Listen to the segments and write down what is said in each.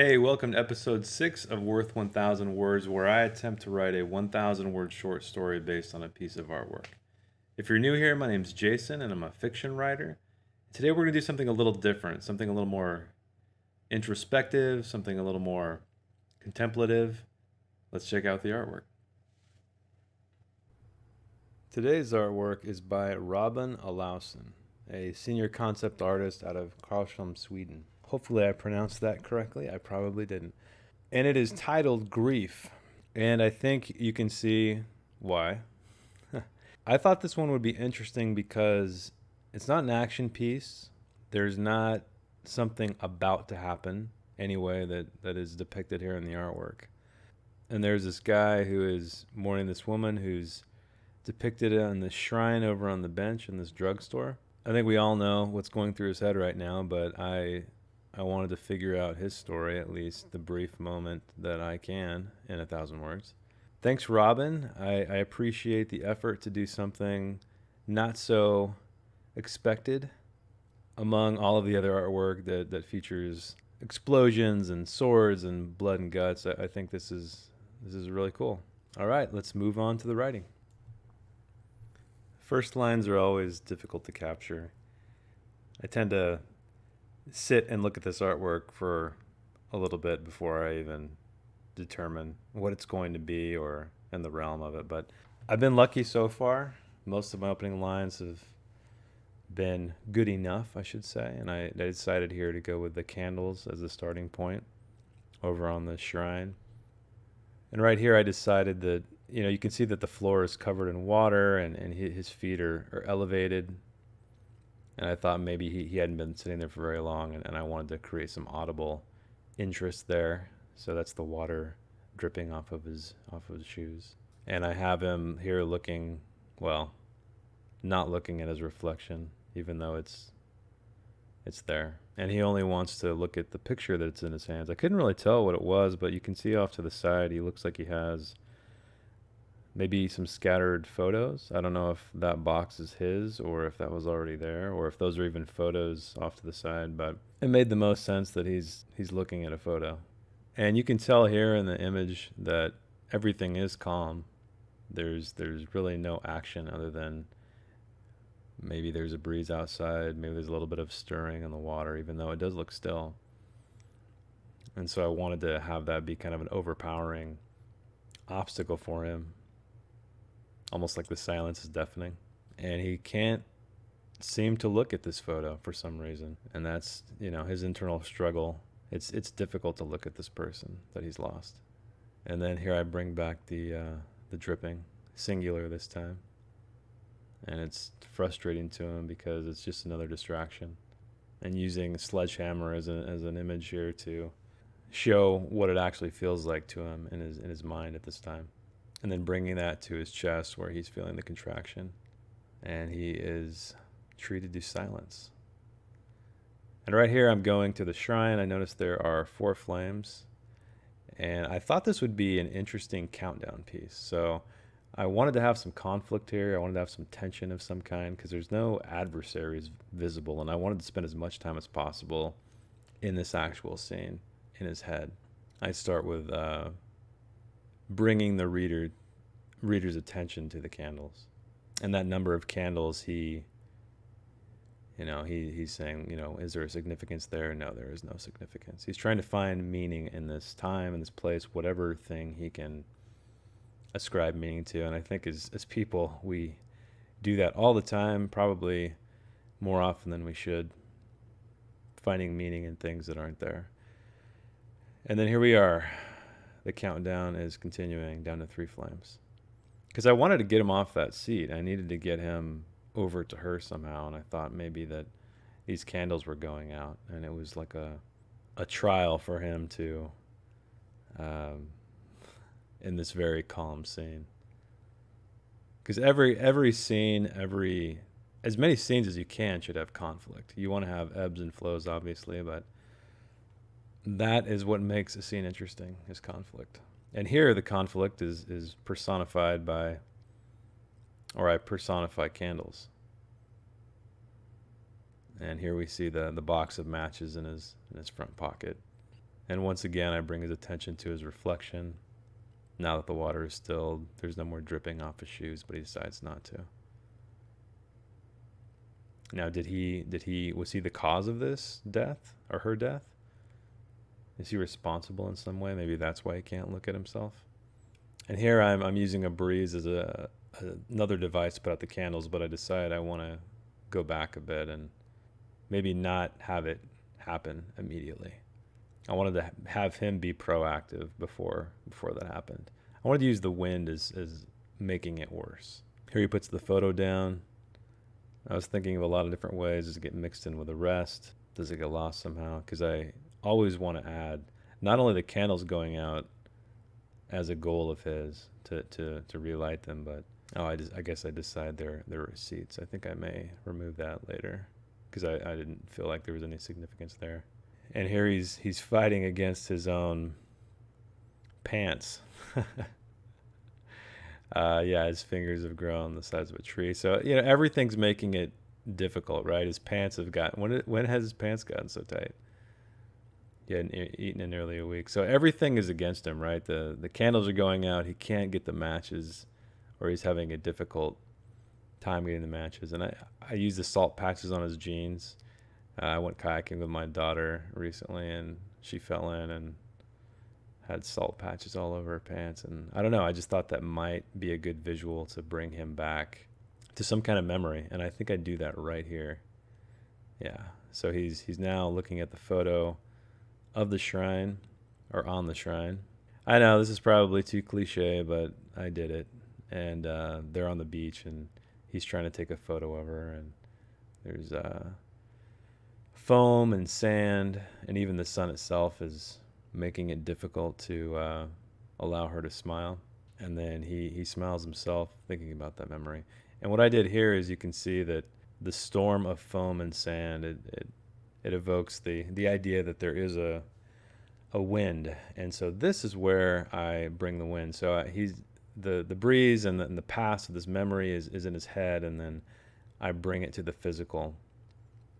Hey, welcome to episode 6 of Worth 1000 Words, where I attempt to write a 1,000 word short story based on a piece of artwork. If you're new here, my name's Jason and I'm a fiction writer. Today we're going to do something a little different, something a little more introspective, something a little more contemplative. Let's check out the artwork. Today's artwork is by Robin Olausson, a senior concept artist out of Karlshamn, Sweden. Hopefully I pronounced that correctly. I probably didn't. And it is titled Grief. And I think you can see why. I thought this one would be interesting because it's not an action piece. There's not something about to happen anyway that is depicted here in the artwork. And there's this guy who is mourning this woman who's depicted on the shrine over on the bench in this drugstore. I think we all know what's going through his head right now, but I wanted to figure out his story, at least the brief moment that I can in 1,000 words. Thanks, Robin. I appreciate the effort to do something not so expected among all of the other artwork that features explosions and swords and blood and guts. I think this is really cool. All right, let's move on to the writing. First lines are always difficult to capture. I tend to sit and look at this artwork for a little bit before I even determine what it's going to be or in the realm of it. But I've been lucky so far. Most of my opening lines have been good enough, I should say. And I decided here to go with the candles as a starting point over on the shrine. And right here, I decided that, you can see that the floor is covered in water and his feet are elevated. And I thought maybe he hadn't been sitting there for very long, and I wanted to create some audible interest there. So that's the water dripping off of his shoes. And I have him here looking, well, not looking at his reflection, even though it's there. And he only wants to look at the picture that's in his hands. I couldn't really tell what it was, but you can see off to the side he looks like he has maybe some scattered photos. I don't know if that box is his or if that was already there or if those are even photos off to the side, but it made the most sense that he's looking at a photo. And you can tell here in the image that everything is calm. There's really no action other than maybe there's a breeze outside, maybe there's a little bit of stirring in the water, even though it does look still. And so I wanted to have that be kind of an overpowering obstacle for him, almost like the silence is deafening. And he can't seem to look at this photo for some reason. And that's, his internal struggle. It's difficult to look at this person that he's lost. And then here I bring back the dripping, singular this time. And it's frustrating to him because it's just another distraction. And using a sledgehammer as an image here to show what it actually feels like to him in his mind at this time. And then bringing that to his chest where he's feeling the contraction. And he is treated to silence. And right here I'm going to the shrine. I noticed there are 4 flames. And I thought this would be an interesting countdown piece. So I wanted to have some conflict here. I wanted to have some tension of some kind because there's no adversaries visible. And I wanted to spend as much time as possible in this actual scene in his head. I start with bringing the reader's attention to the candles. And that number of candles, he's saying, is there a significance there? No, there is no significance. He's trying to find meaning in this time, in this place, whatever thing he can ascribe meaning to. And I think as people, we do that all the time, probably more often than we should, finding meaning in things that aren't there. And then here we are. The countdown is continuing down to 3 flames. Because I wanted to get him off that seat. I needed to get him over to her somehow. And I thought maybe that these candles were going out. And it was like a trial for him to, in this very calm scene. Because every scene, as many scenes as you can should have conflict. You want to have ebbs and flows, obviously, but that is what makes a scene interesting, is conflict. And here the conflict is personified by, or I personify candles. And here we see the box of matches in his front pocket. And once again, I bring his attention to his reflection. Now that the water is stilled, there's no more dripping off his shoes, but he decides not to. Now, was he the cause of this death or her death? Is he responsible in some way? Maybe that's why he can't look at himself. And here I'm using a breeze as another device to put out the candles, but I decide I want to go back a bit and maybe not have it happen immediately. I wanted to have him be proactive before that happened. I wanted to use the wind as making it worse. Here he puts the photo down. I was thinking of a lot of different ways. Does it get mixed in with the rest? Does it get lost somehow? Because I always want to add not only the candles going out as a goal of his to relight them, but I guess I decide they're receipts. I think I may remove that later because I didn't feel like there was any significance there. And here he's fighting against his own pants. Yeah, his fingers have grown the size of a tree. So everything's making it difficult, right? His pants have gotten. When has his pants gotten so tight? He hadn't eaten in nearly a week. So everything is against him, right? The candles are going out. He can't get the matches, or he's having a difficult time getting the matches. And I use the salt patches on his jeans. I went kayaking with my daughter recently, and she fell in and had salt patches all over her pants. And I don't know, I just thought that might be a good visual to bring him back to some kind of memory. And I think I do that right here. Yeah. So he's now looking at the photo of the shrine, or on the shrine. I know this is probably too cliche, but I did it. And they're on the beach, and he's trying to take a photo of her, and there's foam and sand, and even the sun itself is making it difficult to allow her to smile. And then he smiles himself thinking about that memory. And what I did here is you can see that the storm of foam and sand, it evokes the idea that there is a wind. And so this is where I bring the wind. So he's the breeze and the past of this memory is in his head, and then I bring it to the physical,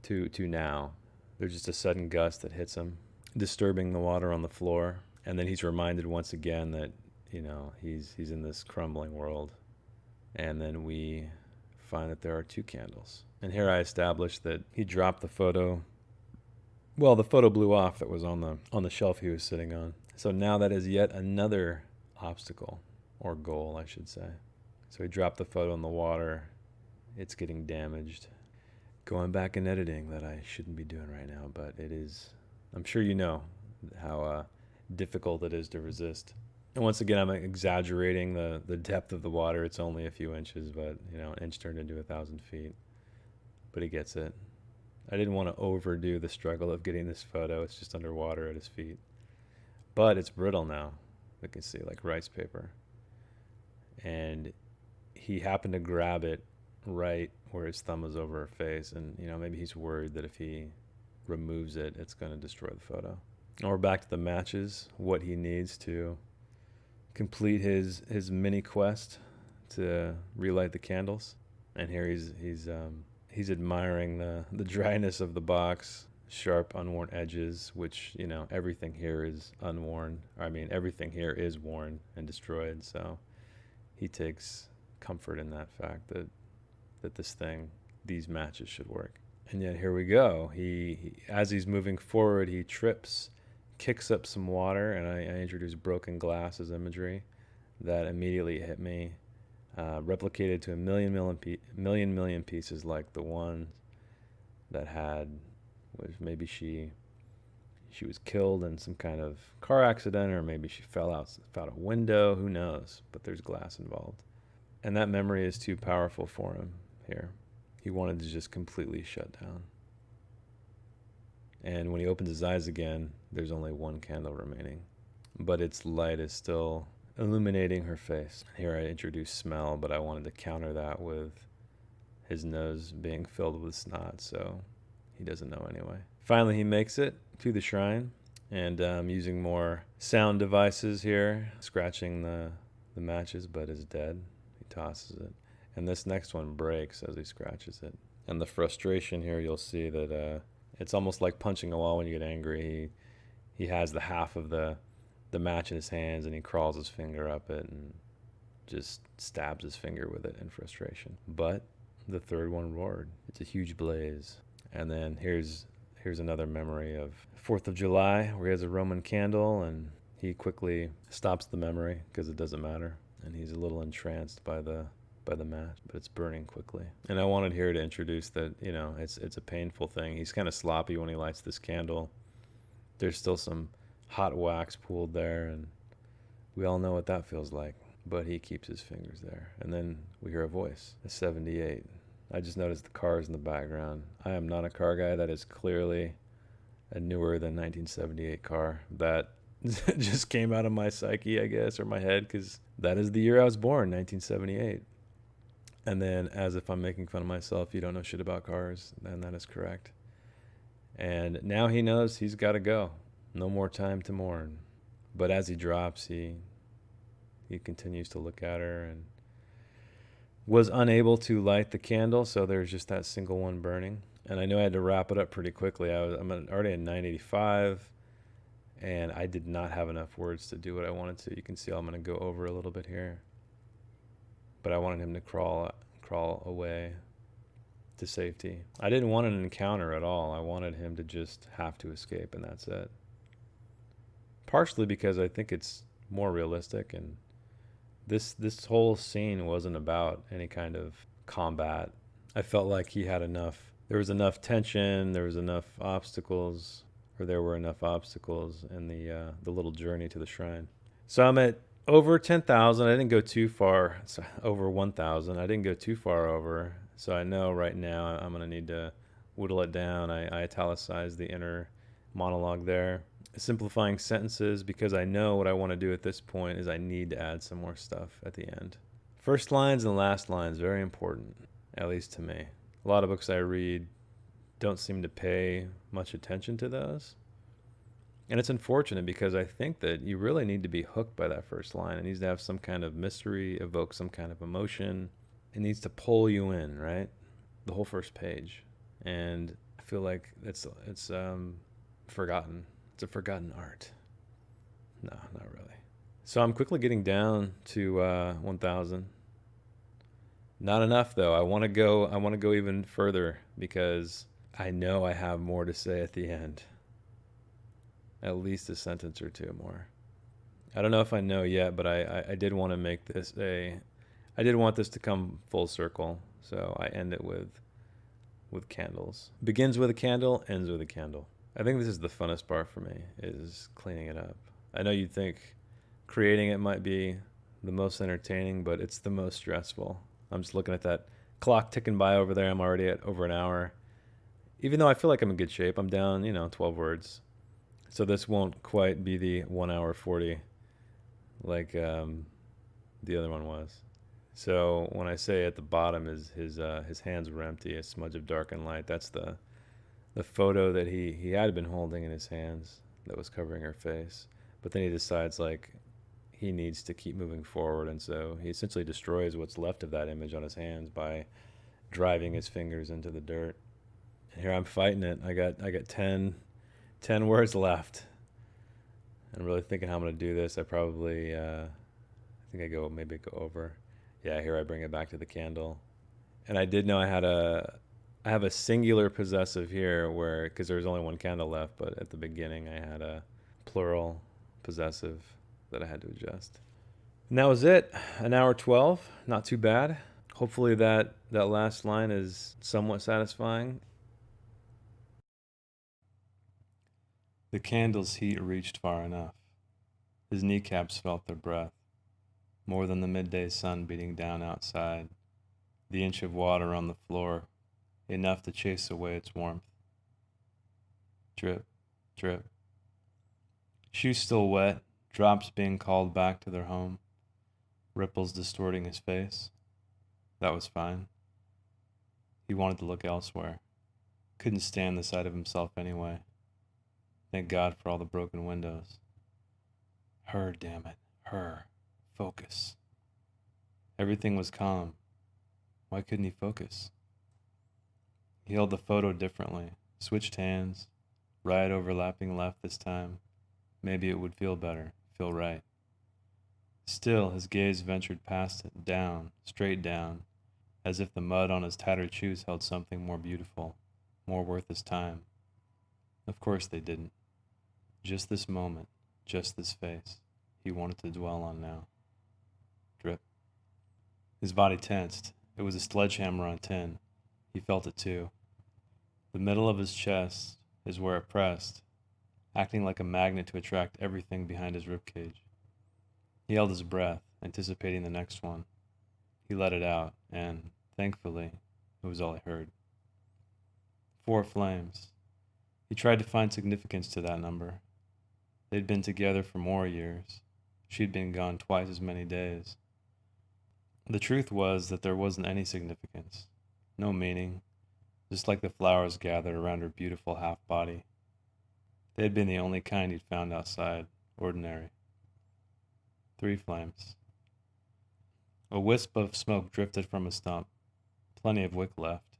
to now. There's just a sudden gust that hits him, disturbing the water on the floor, and then he's reminded once again that he's in this crumbling world. And then we find that there are two candles. And here I established that he dropped the photo. Well, the photo blew off that was on the shelf he was sitting on. So now that is yet another obstacle, or goal, I should say. So he dropped the photo in the water. It's getting damaged. Going back and editing that I shouldn't be doing right now, but it is. I'm sure you know how difficult it is to resist. And once again, I'm exaggerating the depth of the water. It's only a few inches, but an inch turned into 1,000 feet. But he gets it. I didn't want to overdo the struggle of getting this photo. It's just underwater at his feet. But it's brittle now. We can see, like rice paper. And he happened to grab it right where his thumb was over her face. And, maybe he's worried that if he removes it, it's going to destroy the photo. And we're back to the matches, what he needs to complete his mini quest to relight the candles. And here he's admiring the dryness of the box, sharp unworn edges, which everything here is unworn. I mean, everything here is worn and destroyed. So he takes comfort in that fact that these matches should work. And yet here we go. He as he's moving forward, he trips, kicks up some water, and I introduce broken glass as imagery that immediately hit me. Replicated to a million pieces, like the one that was maybe she was killed in some kind of car accident, or maybe she fell out a window, who knows, but there's glass involved. And that memory is too powerful for him here. He wanted to just completely shut down. And when he opens his eyes again, there's only one candle remaining, but its light is still illuminating her face. Here I introduce smell, but I wanted to counter that with his nose being filled with snot, so he doesn't know anyway. Finally, he makes it to the shrine, and I'm using more sound devices here, scratching the matches, but is dead. He tosses it. And this next one breaks as he scratches it. And the frustration here, you'll see that it's almost like punching a wall when you get angry. he has the half of the match in his hands, and he crawls his finger up it and just stabs his finger with it in frustration. But the third one roared. It's a huge blaze. And then here's another memory of 4th of July where he has a Roman candle, and he quickly stops the memory because it doesn't matter, and he's a little entranced by the match, but it's burning quickly. And I wanted here to introduce that, it's a painful thing. He's kind of sloppy when he lights this candle. There's still some hot wax pooled there, and we all know what that feels like. But he keeps his fingers there. And then we hear a voice, a 78. I just noticed the cars in the background. I am not a car guy. That is clearly a newer than 1978 car. That just came out of my psyche, I guess, or my head, because that is the year I was born, 1978. And then, as if I'm making fun of myself, you don't know shit about cars, then that is correct. And now he knows he's got to go. No more time to mourn. But as he drops, he continues to look at her and was unable to light the candle, so there's just that single one burning. And I knew I had to wrap it up pretty quickly. I'm already at 985, and I did not have enough words to do what I wanted to. You can see I'm going to go over a little bit here. But I wanted him to crawl away to safety. I didn't want an encounter at all. I wanted him to just have to escape, and that's it. Partially because I think it's more realistic, and this whole scene wasn't about any kind of combat. I felt like he had enough. There was enough tension. There was enough obstacles, or there were enough obstacles in the little journey to the shrine. So I'm at over 10,000. I didn't go too far. So over 1,000. I didn't go too far over. So I know right now I'm going to need to whittle it down. I italicized the inner monologue there. Simplifying sentences, because I know what I want to do at this point is I need to add some more stuff at the end. First lines and last lines, very important, at least to me. A lot of books I read don't seem to pay much attention to those. And it's unfortunate because I think that you really need to be hooked by that first line. It needs to have some kind of mystery, evoke some kind of emotion. It needs to pull you in, right? The whole first page. And I feel like it's forgotten. It's a forgotten art. No, not really. So I'm quickly getting down to 1,000. Not enough though. I want to go even further because I know I have more to say at the end. At least a sentence or two more. I don't know if I know yet, but I did want to make this I did want this to come full circle. So I end it with candles. Begins with a candle, ends with a candle. I think this is the funnest part for me, is cleaning it up. I know you'd think creating it might be the most entertaining, but it's the most stressful. I'm just looking at that clock ticking by over there. I'm already at over an hour. Even though I feel like I'm in good shape, I'm down, 12 words. So this won't quite be the 1 hour 40 like the other one was. So when I say at the bottom is his hands were empty, a smudge of dark and light, that's the photo that he had been holding in his hands that was covering her face. But then he decides like he needs to keep moving forward, and so he essentially destroys what's left of that image on his hands by driving his fingers into the dirt. And here I'm fighting it. I got 10 words left. I'm really thinking how I'm going to do this. I probably, I think I go over. Yeah, here I bring it back to the candle. And I did know I have a singular possessive here where, because there's only one candle left, but at the beginning I had a plural possessive that I had to adjust. And that was it. An hour 12, not too bad. Hopefully that last line is somewhat satisfying. The candle's heat reached far enough. His kneecaps felt their breath, more than the midday sun beating down outside, the inch of water on the floor, enough to chase away its warmth. Drip, drip. Shoes still wet, drops being called back to their home, ripples distorting his face. That was fine. He wanted to look elsewhere. Couldn't stand the sight of himself anyway. Thank God for all the broken windows. Her, damn it. Her. Focus. Everything was calm. Why couldn't he focus? He held the photo differently, switched hands, right overlapping left this time, Maybe it would feel better, feel right. Still, his gaze ventured past it, down, straight down, as if the mud on his tattered shoes held something more beautiful, more worth his time. Of course they didn't. Just this moment, just this face, he wanted to dwell on now. Drip. His body tensed. It was a sledgehammer on tin. He felt it too. The middle of his chest is where it pressed, acting like a magnet to attract everything behind his ribcage. He held his breath, anticipating the next one. He let it out, and, thankfully, it was all he heard. 4 flames. He tried to find significance to that number. They'd been together for more years. She'd been gone twice as many days. The truth was that there wasn't any significance, no meaning, just like the flowers gathered around her beautiful half-body. They had been the only kind he'd found outside, ordinary. 3 flames. A wisp of smoke drifted from a stump, plenty of wick left.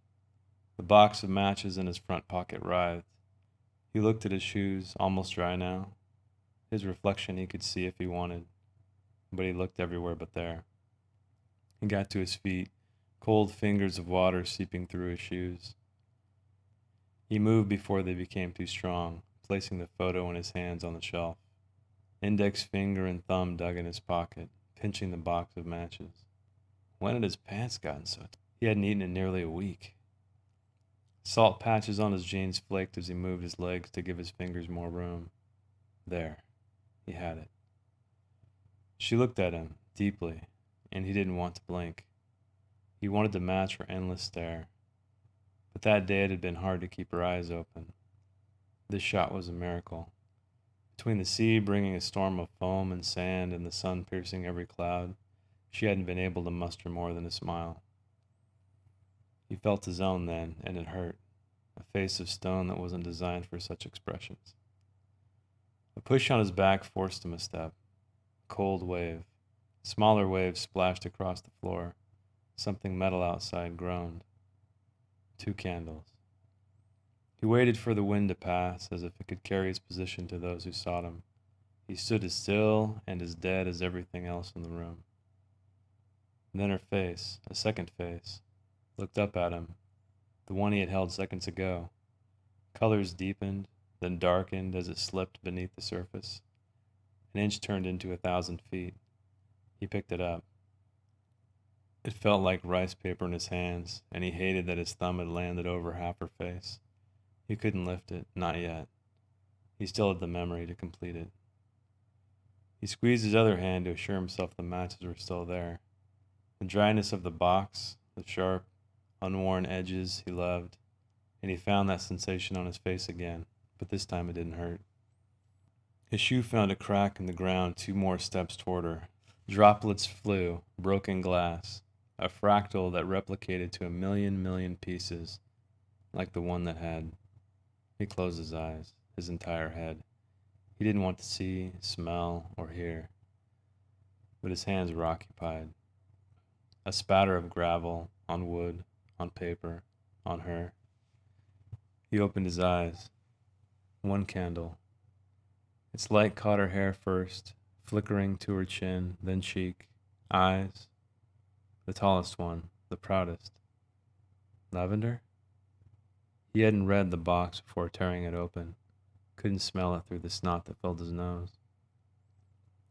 The box of matches in his front pocket writhed. He looked at his shoes, almost dry now. His reflection he could see if he wanted, but he looked everywhere but there. He got to his feet, cold fingers of water seeping through his shoes. He moved before they became too strong, placing the photo in his hands on the shelf. Index finger and thumb dug in his pocket, pinching the box of matches. When had his pants gotten so tight? He hadn't eaten in nearly a week. Salt patches on his jeans flaked as he moved his legs to give his fingers more room. There. He had it. She looked at him, deeply, and he didn't want to blink. He wanted to match her endless stare. But that day it had been hard to keep her eyes open. This shot was a miracle. Between the sea bringing a storm of foam and sand and the sun piercing every cloud, she hadn't been able to muster more than a smile. He felt his own then, and it hurt. A face of stone that wasn't designed for such expressions. A push on his back forced him a step. A cold wave. Smaller waves splashed across the floor. Something metal outside groaned. 2 candles. He waited for the wind to pass, as if it could carry his position to those who sought him. He stood as still and as dead as everything else in the room. And then her face, a second face, looked up at him, the one he had held seconds ago. Colors deepened, then darkened as it slipped beneath the surface. An inch turned into 1,000 feet. He picked it up. It felt like rice paper in his hands, and he hated that his thumb had landed over half her face. He couldn't lift it, not yet. He still had the memory to complete it. He squeezed his other hand to assure himself the matches were still there. The dryness of the box, the sharp, unworn edges he loved, and he found that sensation on his face again, but this time it didn't hurt. His shoe found a crack in the ground 2 more steps toward her. Droplets flew, broken glass, a fractal that replicated to a million pieces, like the one that had. He closed his eyes, his entire head. He didn't want to see, smell, or hear, but his hands were occupied. A spatter of gravel, on wood, on paper, on her. He opened his eyes. 1 candle. Its light caught her hair first, flickering to her chin, then cheek, eyes. The tallest one, the proudest. Lavender? He hadn't read the box before tearing it open. Couldn't smell it through the snot that filled his nose.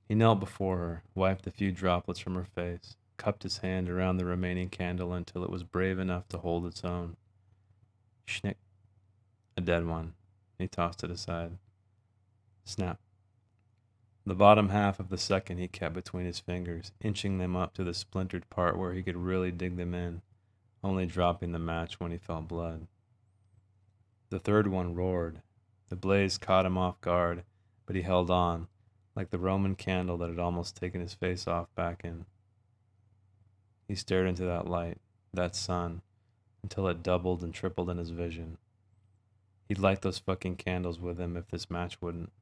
He knelt before her, wiped a few droplets from her face, cupped his hand around the remaining candle until it was brave enough to hold its own. Schnick. A dead one. He tossed it aside. Snap. The bottom half of the second he kept between his fingers, inching them up to the splintered part where he could really dig them in, only dropping the match when he felt blood. The third one roared. The blaze caught him off guard, but he held on, like the Roman candle that had almost taken his face off back in. He stared into that light, that sun, until it doubled and tripled in his vision. He'd light those fucking candles with him if this match wouldn't.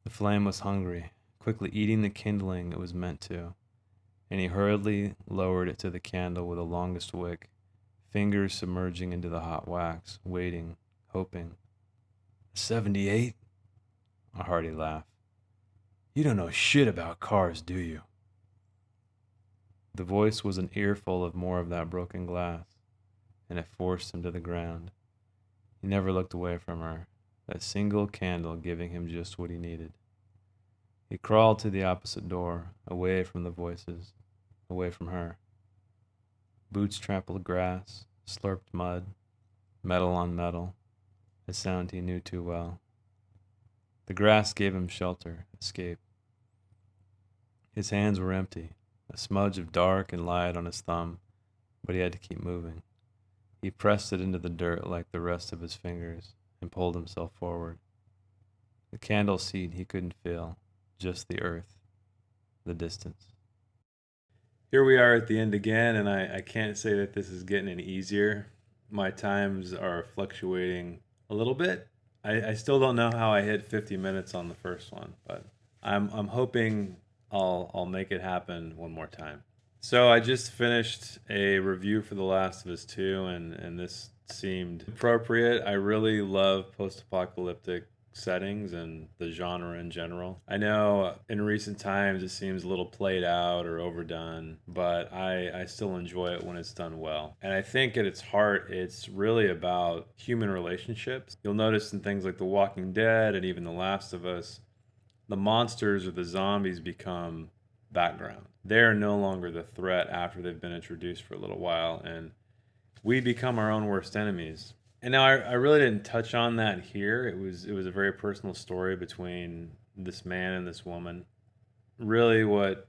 The flame was hungry, quickly eating the kindling it was meant to, and he hurriedly lowered it to the candle with the longest wick, fingers submerging into the hot wax, waiting, hoping. 78? A hearty laugh. You don't know shit about cars, do you? The voice was an earful of more of that broken glass, and it forced him to the ground. He never looked away from her, that single candle giving him just what he needed. He crawled to the opposite door, away from the voices, away from her. Boots trampled grass, slurped mud, metal on metal, a sound he knew too well. The grass gave him shelter, escape. His hands were empty, a smudge of dark and light on his thumb, but he had to keep moving. He pressed it into the dirt like the rest of his fingers and pulled himself forward. The candle seat he couldn't feel, just the earth, the distance. Here we are at the end again, and I can't say that this is getting any easier. My times are fluctuating a little bit. I still don't know how I hit 50 minutes on the first one, but I'm hoping I'll make it happen one more time. So I just finished a review for The Last of Us 2, and this seemed appropriate. I really love post-apocalyptic settings and the genre in general. I know in recent times it seems a little played out or overdone, but I still enjoy it when it's done well. And I think at its heart, it's really about human relationships. You'll notice in things like The Walking Dead and even The Last of Us, the monsters or the zombies become background. They're no longer the threat after they've been introduced for a little while, and we become our own worst enemies. And now I really didn't touch on that here. It was a very personal story between this man and this woman. Really, what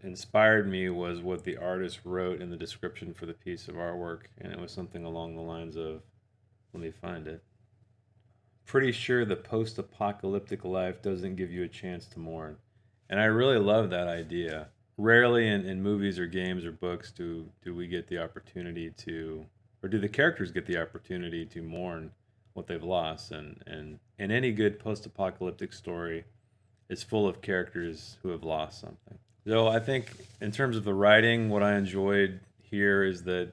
inspired me was what the artist wrote in the description for the piece of artwork, and it was something along the lines of, let me find it. Pretty sure the post-apocalyptic life doesn't give you a chance to mourn. And I really love that idea. Rarely in movies or games or books do we get the opportunity to, or do the characters get the opportunity to mourn what they've lost. And any good post-apocalyptic story is full of characters who have lost something. So I think in terms of the writing, what I enjoyed here is that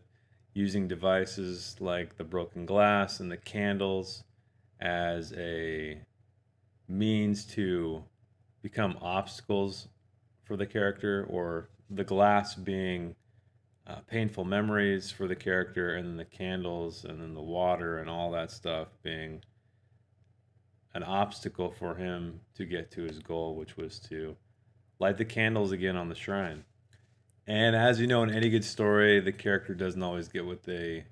using devices like the broken glass and the candles as a means to become obstacles for the character, or the glass being painful memories for the character, and then the candles and then the water and all that stuff being an obstacle for him to get to his goal, which was to light the candles again on the shrine. And as you know, in any good story, the character doesn't always get what they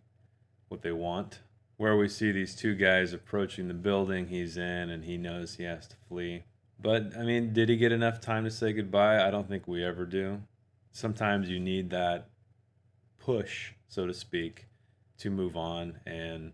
want. Where we see these two guys approaching the building he's in, and he knows he has to flee. But I mean, did he get enough time to say goodbye? I don't think we ever do. Sometimes you need that push, so to speak, to move on, and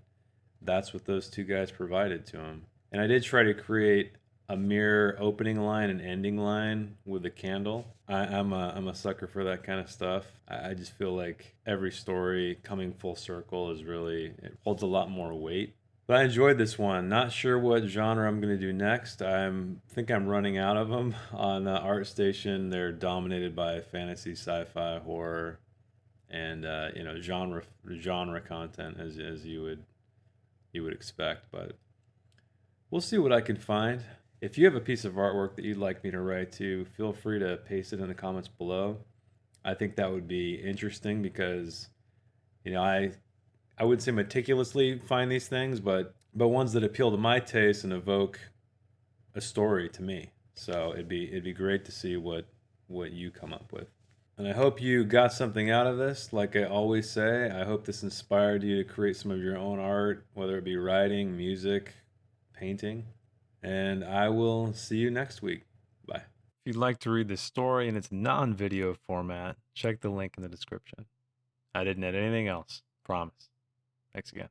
that's what those two guys provided to him. And I did try to create a mirror opening line and ending line with a candle. I'm a sucker for that kind of stuff. I just feel like every story coming full circle is really, it holds a lot more weight. But I enjoyed this one. Not sure what genre I'm going to do next. Think I'm running out of them on ArtStation. They're dominated by fantasy, sci-fi, horror, and genre content as you would expect. But we'll see what I can find. If you have a piece of artwork that you'd like me to write to, feel free to paste it in the comments below. I think that would be interesting because, I wouldn't say meticulously find these things, but ones that appeal to my taste and evoke a story to me. So it'd be great to see what you come up with. And I hope you got something out of this. Like I always say, I hope this inspired you to create some of your own art, whether it be writing, music, painting. And I will see you next week. Bye. If you'd like to read this story in its non-video format, check the link in the description. I didn't add anything else. Promise. Thanks again.